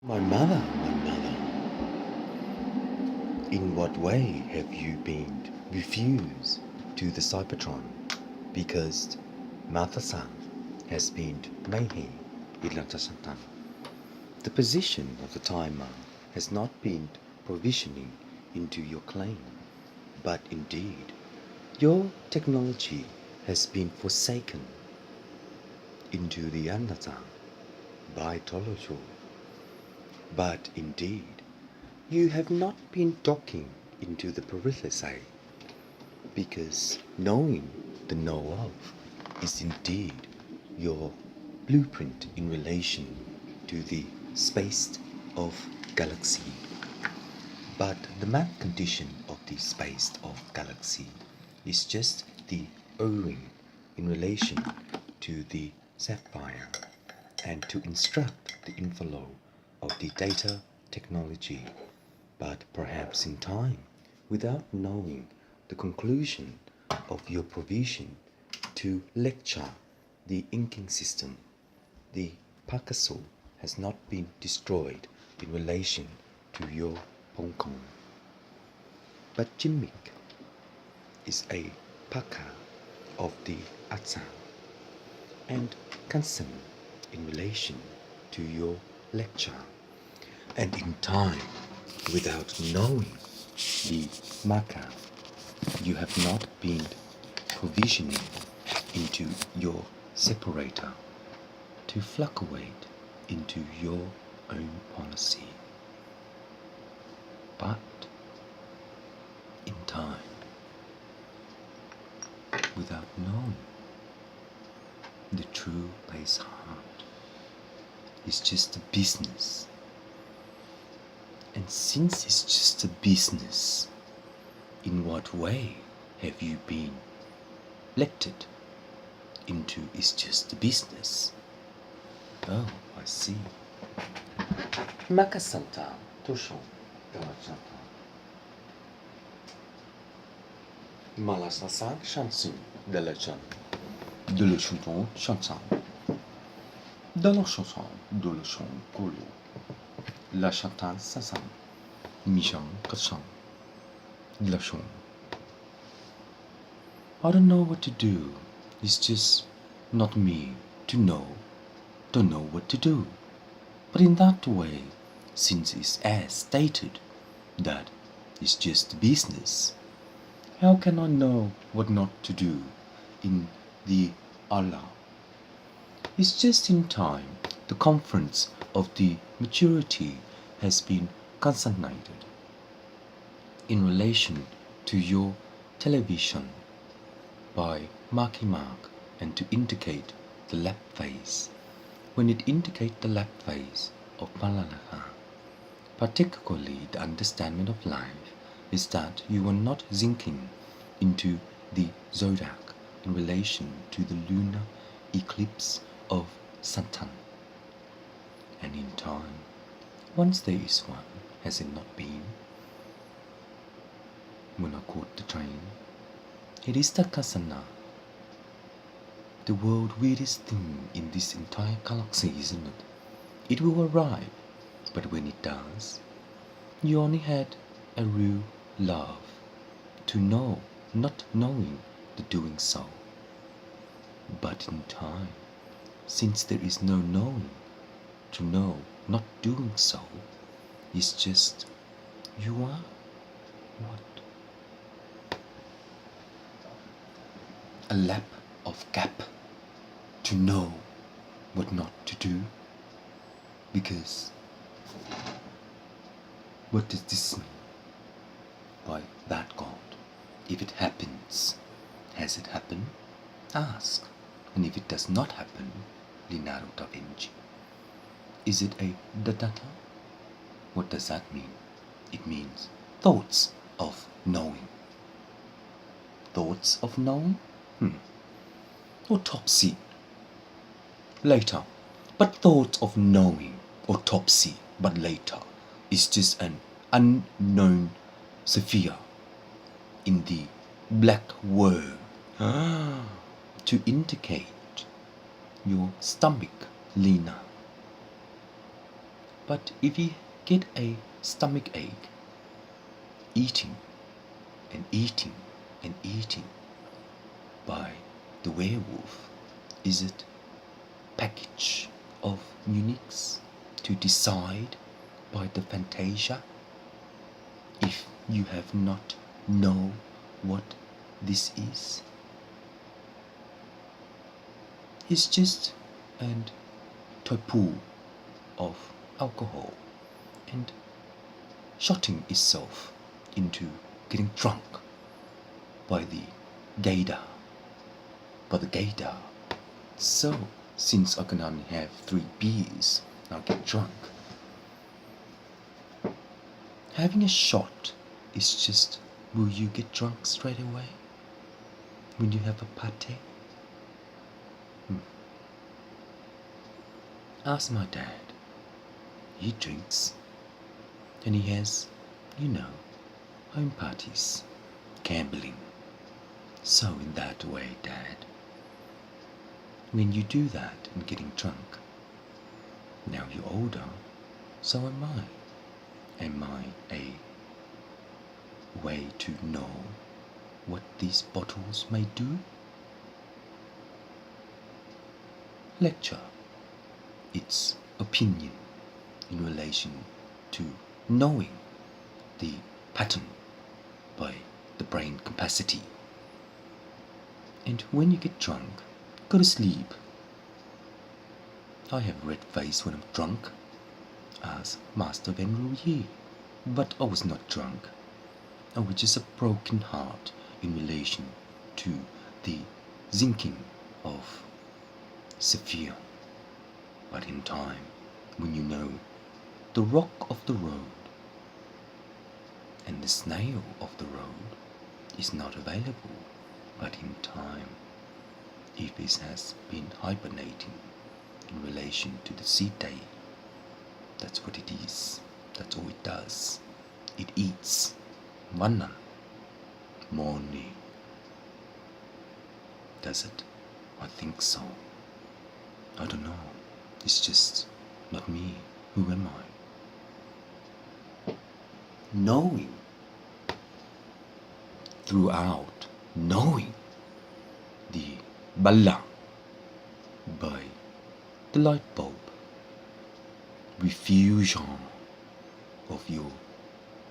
My mother, in what way have you been refused to the Cybertron? Because Martha-san has been Mayhem Ilanta-Santan. The position of the timer has not been provisioning into your claim, but indeed, your technology has been forsaken into the Anata by Tolojo. But indeed, you have not been docking into the periphery, because knowing the know of is indeed your blueprint in relation to the space of galaxy. But the map condition of the space of galaxy is just the O-ring in relation to the sapphire, and to instruct the inflow of the data technology, but perhaps in time, without knowing the conclusion of your provision to lecture the inking system, the Picasso has not been destroyed in relation to your Hong Kong. But Jimmick is a Paka of the Assam and Kansan in relation to your lecture, and in time, without knowing the Maka, you have not been provisioning into your separator to fluctuate into your own policy. But in time, without knowing the true base heart is just a business. And since it's just a business, in what way have you been elected into it's just a business? Oh, I see. Makasanta, Toshon, Galachanta. Malasasan, Shansun, Delachan. De le chanton, chantant. De la chanson, de le chant, colo. La chantant, sasan. Michan, kachan. De la chant. I don't know what to do. It's just not me to know. Don't know what to do. But in that way, since it's as stated that it's just business, how can I know what not to do in the Allah? It's just in time the conference of the maturity has been consummated in relation to your television by Marky Mark, and to indicate the lap phase. When it indicates the lap phase of Malalaka, particularly the understanding of life is that you are not zinking into the zodiac in relation to the lunar eclipse of Saturn. And in time, once there is one, has it not been? When I caught the train, it is the Kasana, the world weirdest thing in this entire galaxy, isn't it? It will arrive, but when it does, you only had a real love to know, not knowing the doing so. But in time, since there is no knowing, to know, not doing so, is just you are what? A lap of gap to know what not to do. Because what does this mean by that God? If it happens, has it happened? Ask. And if it does not happen, Leonardo da Vinci. Is it a data? What does that mean? It means thoughts of knowing. Thoughts of knowing? Autopsy. Later. But thoughts of knowing, autopsy, but later, is just an unknown sphere in the black worm to indicate your stomach, Lena. But if you get a stomach ache, eating and eating and eating by the werewolf, is it package of uniques to decide by the fantasia? If you have not know what this is, it's just an toy of alcohol and shotting itself into getting drunk by the gaydar. So, since I can only have 3 beers, I'll get drunk. Having a shot is just, will you get drunk straight away when you have a pate? Ask my dad. He drinks, and he has, home parties, gambling. So in that way, Dad, when you do that and getting drunk, now you're older, so am I. Am I a way to know what these bottles may do? Lecture its opinion in relation to knowing the pattern by the brain capacity. And when you get drunk, go to sleep. I have red face when I'm drunk, as Master Van Rouye, but I was not drunk. I was just a broken heart in relation to the zinking of Sophia. But in time, when you know the rock of the road and the snail of the road is not available, but in time, if it has been hibernating in relation to the sea day, that's what it is. That's all it does. It eats Vanan, Morning. Does it? I think so. I don't know. It's just not me. Who am I? Knowing. Throughout knowing the Balla by the light bulb, refusion of your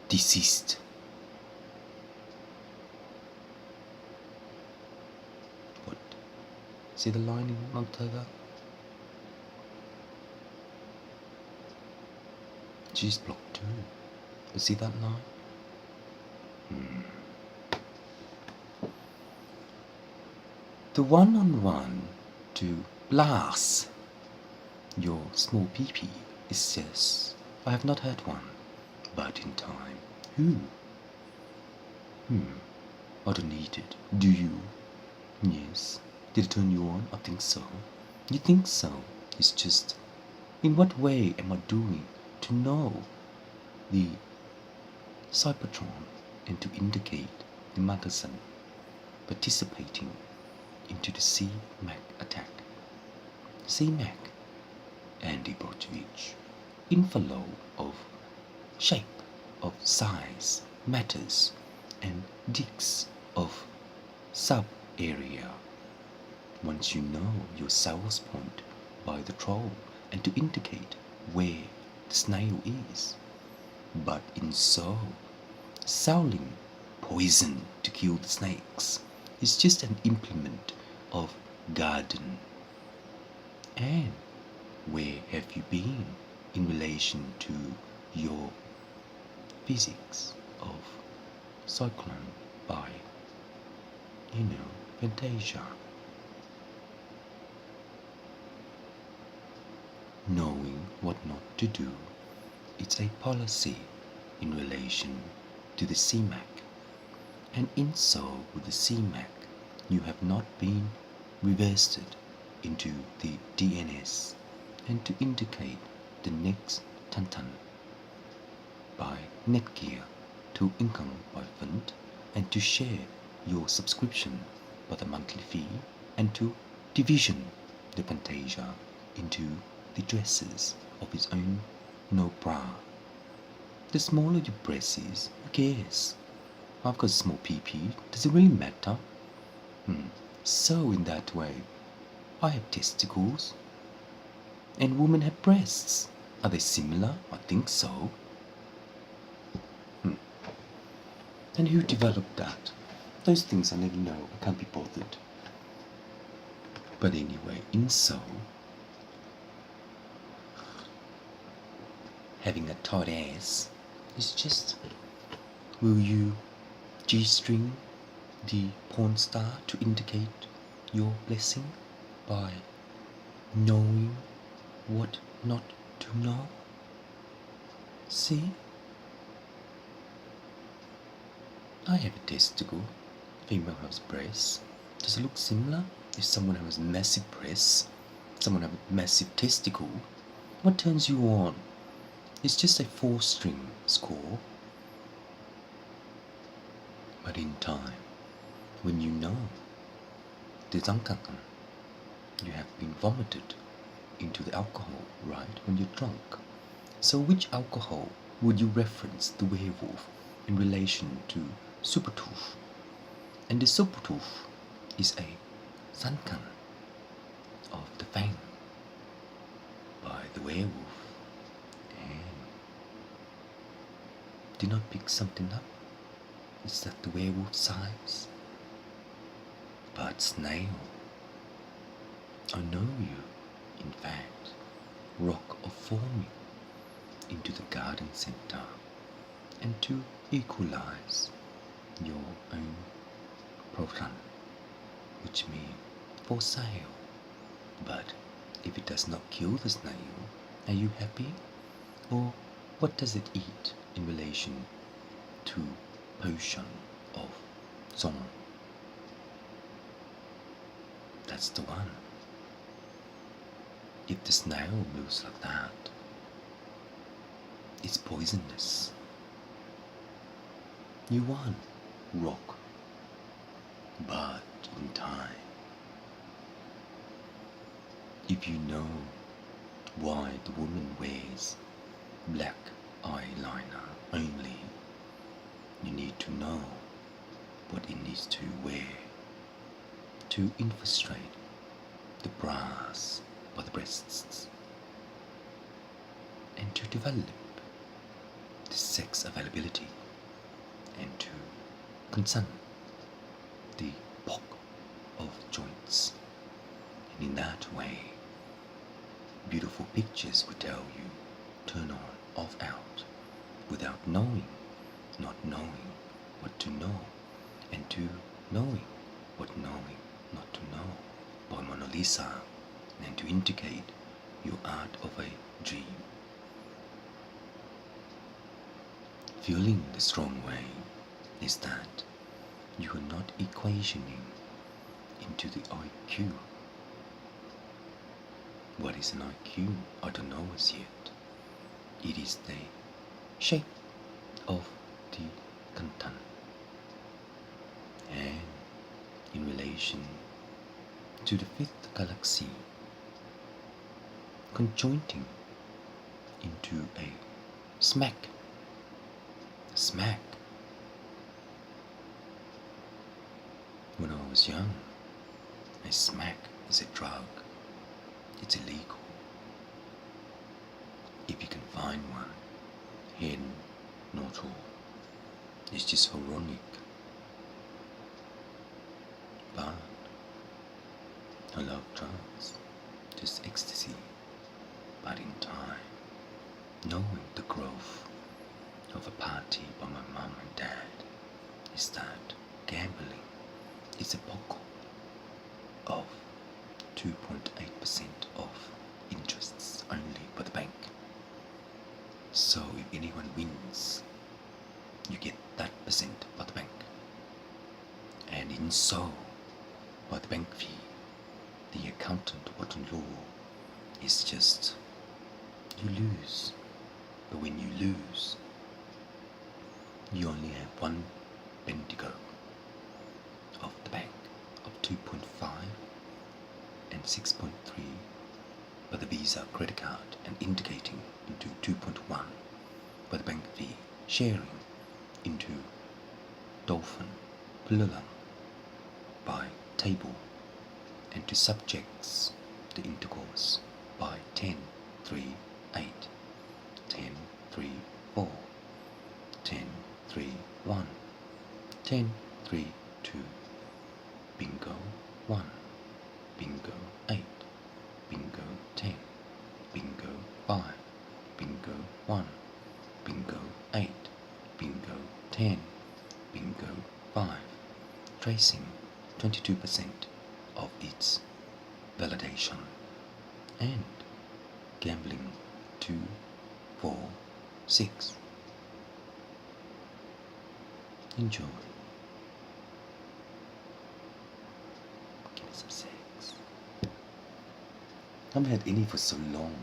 deceased. What? See the line in Montega? She's blocked too. You see that line? The one-on-one to blast your small pee-pee is just, I have not had one, but in time. I don't need it. Do you? Yes. Did it turn you on? I think so. You think so? It's just, in what way am I doing to know the cybertron and to indicate the magazine participating into the C-Mac attack? C-Mac, Andy Borchevich, inflow of shape, of size, matters, and dicks of sub-area. Once you know your sales point by the troll and to indicate where the snail is. But in so, selling poison to kill the snakes is just an implement of garden. And where have you been in relation to your physics of cyclone by, Fantasia? Knowing what not to do, it's a policy in relation to the CMAC. And in so with the CMAC, you have not been reversed into the DNS and to indicate the next Tantan by Netgear to income by fund and to share your subscription by the monthly fee and to division the Fantasia into the dresses of its own no bra. The smaller your breast is, who cares? I've got a small PP. Does it really matter? So in that way, I have testicles, and women have breasts. Are they similar? I think so. And who developed that? Those things I never know. I can't be bothered. But anyway, in Seoul, having a tight ass is just, will you G-string the porn star to indicate your blessing by knowing what not to know? See? I have a testicle. Female has breasts. Does it look similar? If someone has massive breasts, someone has a massive testicle, what turns you on? It's just a 4-string score. But in time, when you know, you have been vomited into the alcohol, right? When you're drunk. So which alcohol would you reference the werewolf in relation to Supertooth? And the Supertooth is a sankan of the fang by the werewolf. And did not pick something up? Is that the werewolf size? But snail, I know you, in fact, rock of forming into the garden center, and to equalize your own proton, which means for sale. But if it does not kill the snail, are you happy? Or what does it eat in relation to potion of song? That's the one. If the snail moves like that, it's poisonous. You won, rock. But in time, if you know why the woman wears black eyeliner only, you need to know what it needs to wear to infiltrate the bras or the breasts, and to develop the sex availability, and to concern the pock of joints. And in that way, beautiful pictures will tell you turn on, off, out, without knowing, not knowing what to know, and to knowing what knowing not to know by Mona Lisa, and to indicate your art of a dream. Feeling the strong way is that you are not equationing into the IQ. What is an IQ? I don't know as yet. It is the shape of the content, and in relation to the fifth galaxy, conjoining into a smack. Smack. When I was young, a smack is a drug. It's illegal. If you can find one, hidden, not all. It's just ironic. But I love drugs, just ecstasy. But in time, knowing the growth of a party by my mum and dad is that gambling is a pocket of 2.8% of interests only by the bank. So if anyone wins, you get that percent by the bank. And in so, by the bank fee, the accountant bottom law is just, you lose. But when you lose, you only have one bendigo of the bank of 2.5 and 6.3, but the Visa credit card and integrating into 2.1 by the bank fee sharing into dolphin plural by table and to subjects the intercourse by 10, 3, 8, 10, 3, 4, 10, 3, 1, 10, 3, 2, bingo 1, bingo 8, bingo 10, bingo 5, bingo 1, bingo 8, bingo 10, bingo 5, tracing 22% of its validation, and gambling 2, 4, 6. Enjoy. Give me some sex. I haven't had any for so long.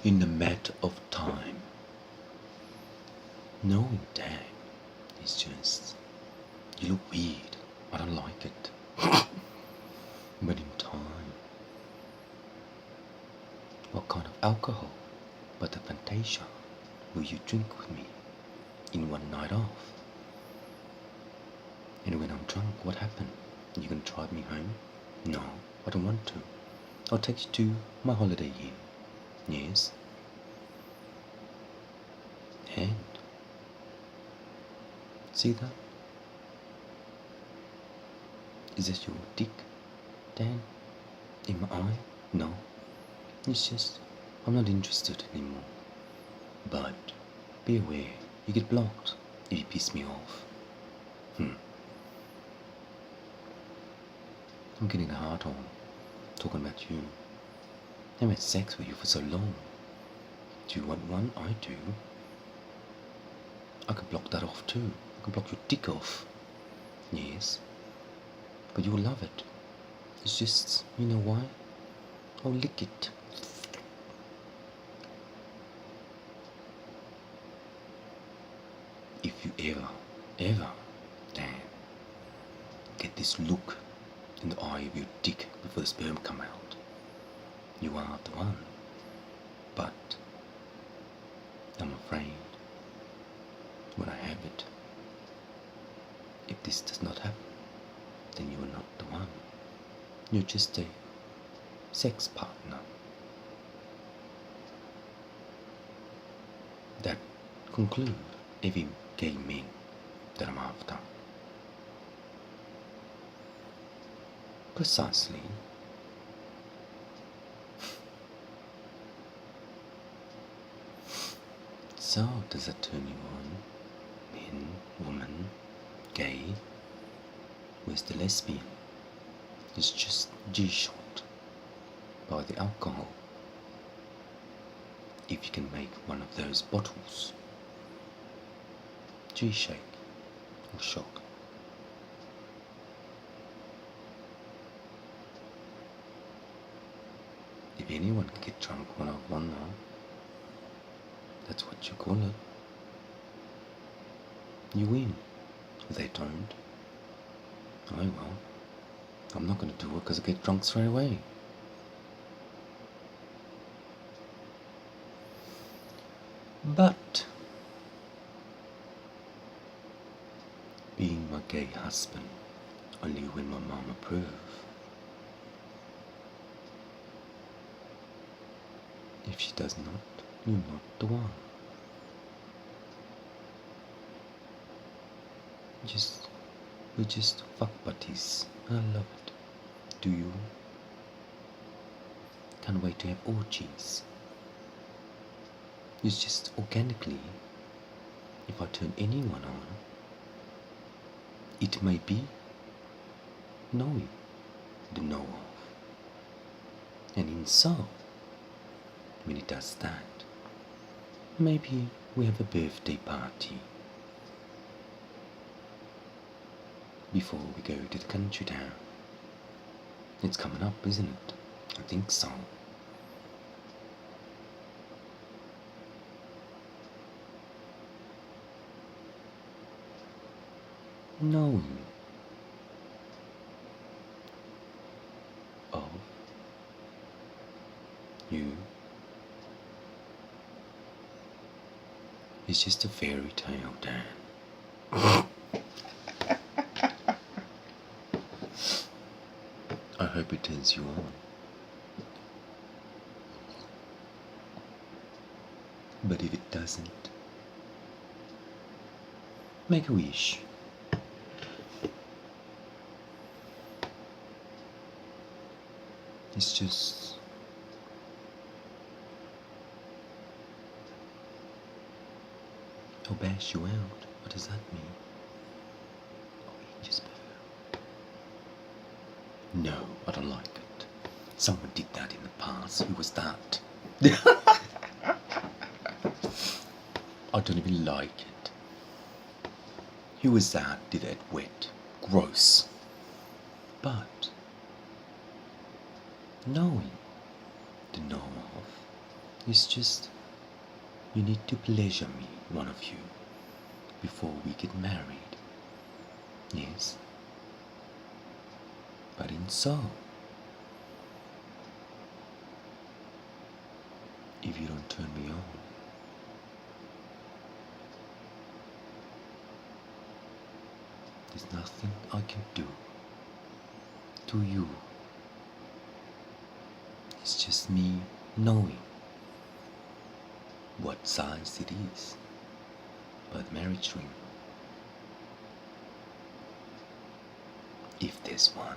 In a matter of time, knowing damn is just, you look weird, I don't like it. But in time, what kind of alcohol but the Fantasia will you drink with me in one night off? And when I'm drunk, what happened? You gonna drive me home? No, I don't want to. I'll take you to my holiday here. Yes. And see that? Is that your dick, Dan? In my eye? No. It's just, I'm not interested anymore. But be aware, you get blocked if you piss me off. I'm getting a hard on talking about you. I haven't had sex with you for so long. Do you want one? I do. I can block that off too. I can block your dick off. Yes. But you'll love it. It's just, you know why? I'll lick it. If you ever, Dan, get this look in the eye of your dick before the sperm come out, you are the one. But I'm afraid when I have it, if this does not happen, then you are not the one. You're just a sex partner. That conclude every gay man that I'm after. Precisely. So, does that turn you on? Men, woman, gay? Where's the lesbian? It's just G-shot by the alcohol. If you can make one of those bottles, G-shake or shot. If anyone can get drunk one of one now, that's what you call it. You win. If they don't, oh well, I'm not going to do it because I get drunk straight away. But being my gay husband only when my mom approve. If she does not, you're not the one. We're just fuck buddies. I love it. Do you? Can't wait to have orgies. It's just organically, if I turn anyone on, it may be knowing the know of. And in so, when it does that, maybe we have a birthday party before we go to the country town. It's coming up, isn't it? I think so. knowing of you is just a fairy tale, Dan. I hope it turns you on. But if it doesn't, make a wish. It's just I'll bash you out. What does that mean? Oh, eat your sperm. No, I don't like it. Someone did that in the past. Who was that? I don't even like it. Who was that? Did that wet? Gross. But knowing the know of is just you need to pleasure me, one of you, before we get married. Yes. But in so, if you don't turn me on, there's nothing I can do to you. It's just me knowing what size it is by the marriage ring, if there's one.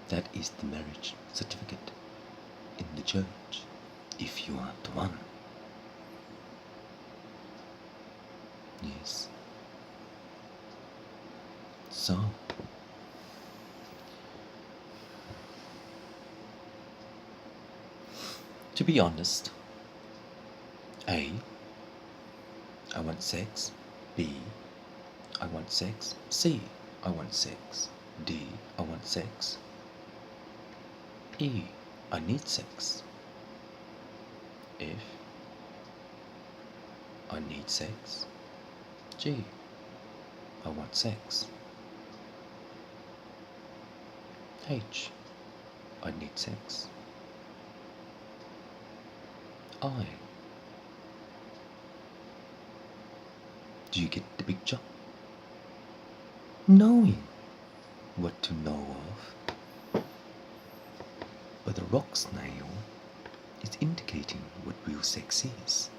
That is the marriage certificate in the church, if you are the one. Yes. So, to be honest, A, I want sex. B, I want sex. C, I want sex. D, I want sex. E, I need sex. F, I need sex. G, I want sex. H, I need sex. I. Do you get the picture? Knowing what to know of. But the rock snail is indicating what real sex is.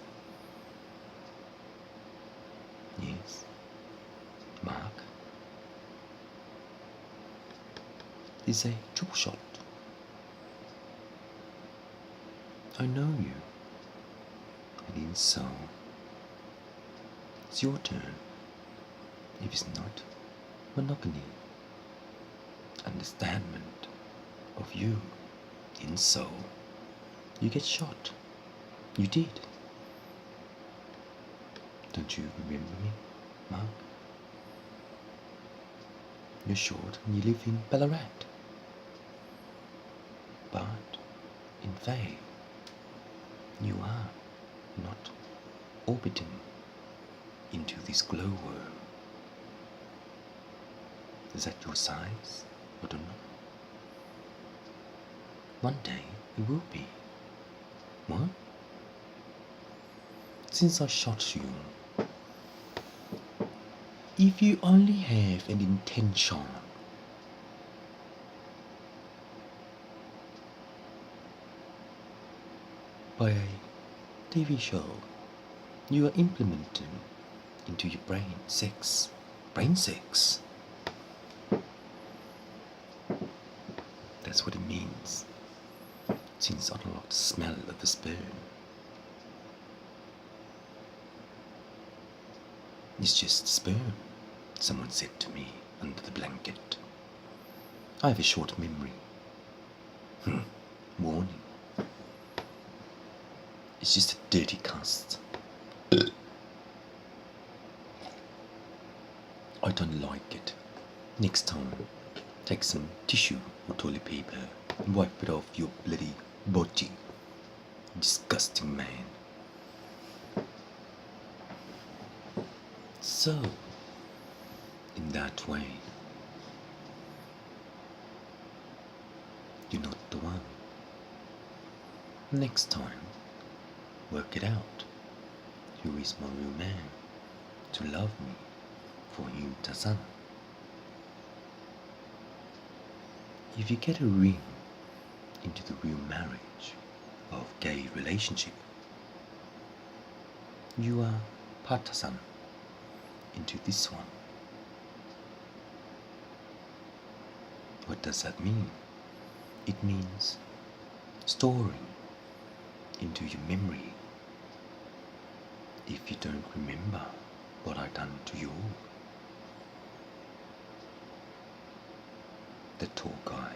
Yes. Mark is a triple shot. I know you, and in so, it's your turn. If it's not, monogamy, understandment of you, in so, you get shot. You did. Don't you remember me, Mark? You're short and you live in Ballarat. But, in fact, you are not orbiting into this glowworm. Is that your size? I don't know. One day it will be. What? Since I shot you, if you only have an intention by a TV show, you are implementing into your brain sex. Brain sex. That's what it means. Since I don't like the smell of the sperm. It's just sperm, someone said to me under the blanket. I have a short memory. Warning. It's just a dirty cast. I don't like it. Next time, take some tissue or toilet paper and wipe it off your bloody body. Disgusting man. So, in that way, you're not the one. Next time, work it out. Who is my real man to love me for him Tasan? If you get a ring into the real marriage of gay relationship, you are Patasan into this one. What does that mean? It means storing into your memory if you don't remember what I done to you. The tall guy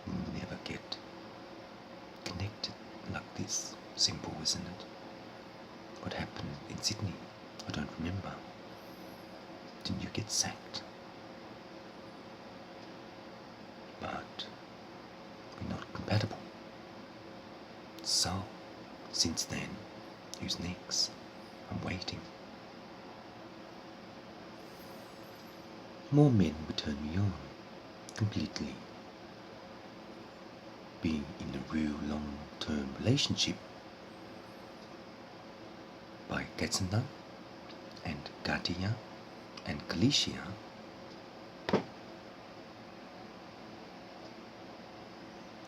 will never get connected like this. Simple, isn't it? What happened in Sydney? I don't remember. Didn't you get sacked? But we're not compatible. So, since then, who's next? I'm waiting. More men would turn me on completely. Being in a real long-term relationship by Katsanda and Katia and Galicia,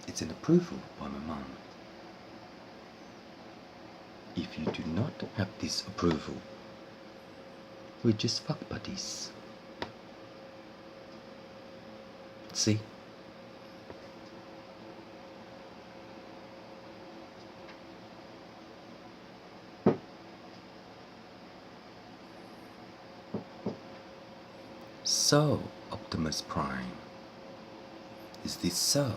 it's an approval by my mum. If you do not have this approval, we're just fuck buddies. See? So, Optimus Prime, is this so?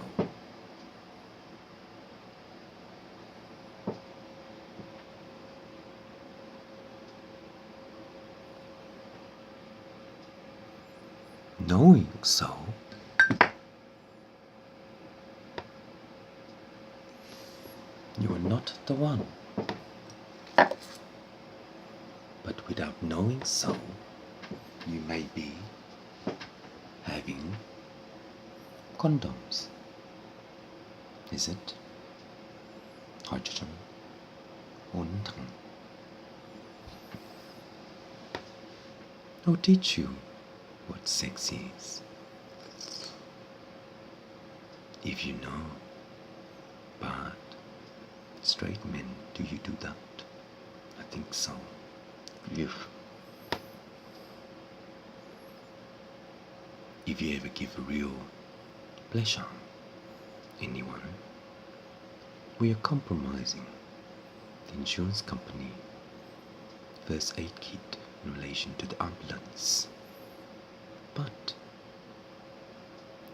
Knowing so, you are not the one. But without knowing so, you may be having condoms. Is it? Hydrogen or nothing? Or teach you what sex is? If you know, but straight men, do you do that? I think so. If you ever give a real pleasure anyone, we are compromising the insurance company first aid kit in relation to the ambulance. But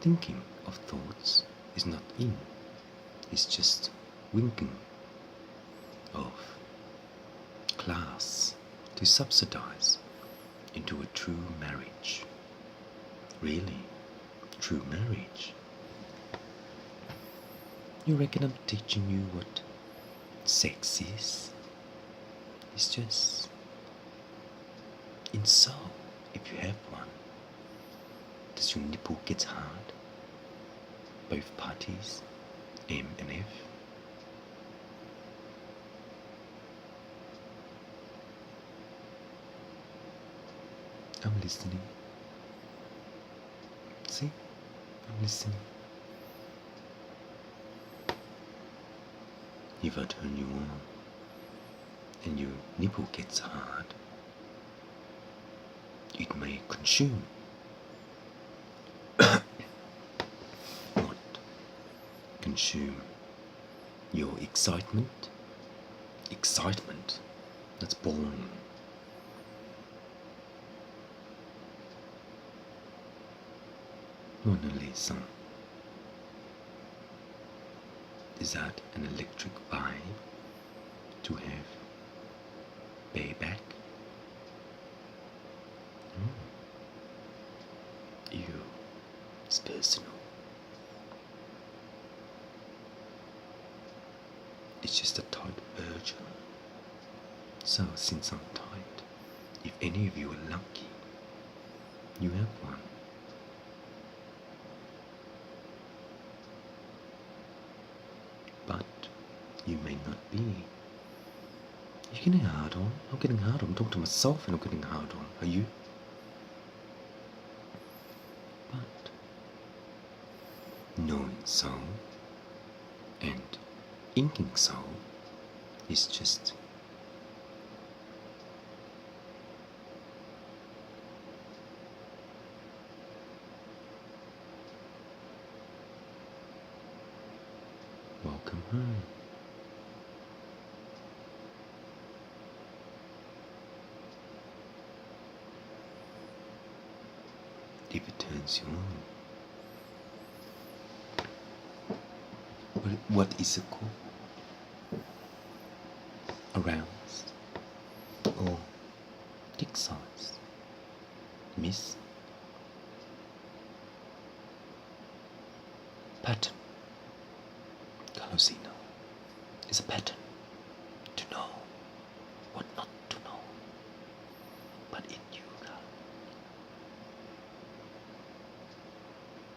thinking of thoughts is not in, it's just winking of class to subsidize into a true marriage. Really, true marriage. You reckon I'm teaching you what sex is? It's just in so, if you have one, does your nipple get hard? Both parties, M and F. I'm listening. See? I'm listening. If I turn you on and your nipple gets hard, it may consume. What? Consume your excitement? Excitement? That's boring. Mona Lisa. Is that an electric vibe to have bareback? is personal. It's just a tight version. So since I'm tight, if any of you are lucky, you have one. But you may not be. You're getting hard on. I'm getting hard on. I'm talking to myself and I'm getting hard on. Are you? But knowing so and inking so is just welcome home. If it turns you on, what is it called? Aroused or dick size? Miss? Pattern. Calosino is a pattern to know what not to know, but in you.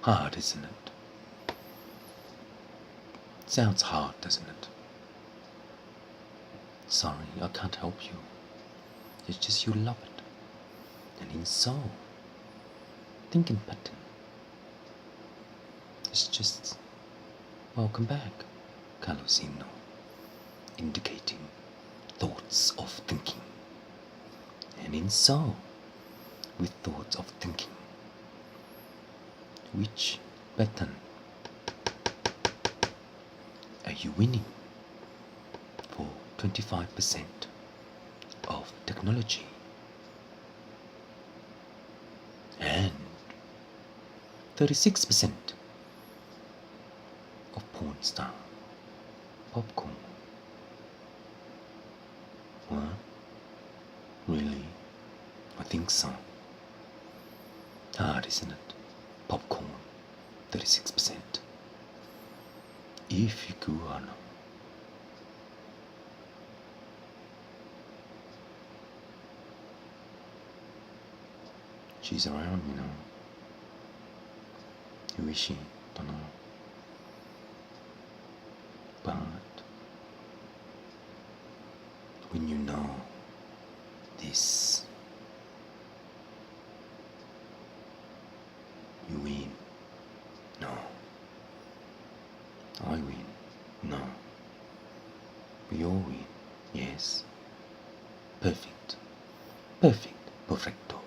Hard, isn't it? Sounds hard, doesn't it? Sorry, I can't help you. It's just you love it. And in soul, thinking pattern. It's just welcome back, Calosino, indicating thoughts of thinking. And in soul, with thoughts of thinking. Which pattern are you winning for 25% of technology and 36% of porn star popcorn? What? Really? I think so. Hard, isn't it? Popcorn, 36%. If you go on. She's around, you know. Who is she? Don't know. But when you know this, you win. No. I win. No. We all win. Yes. Perfect. Perfect. Perfecto.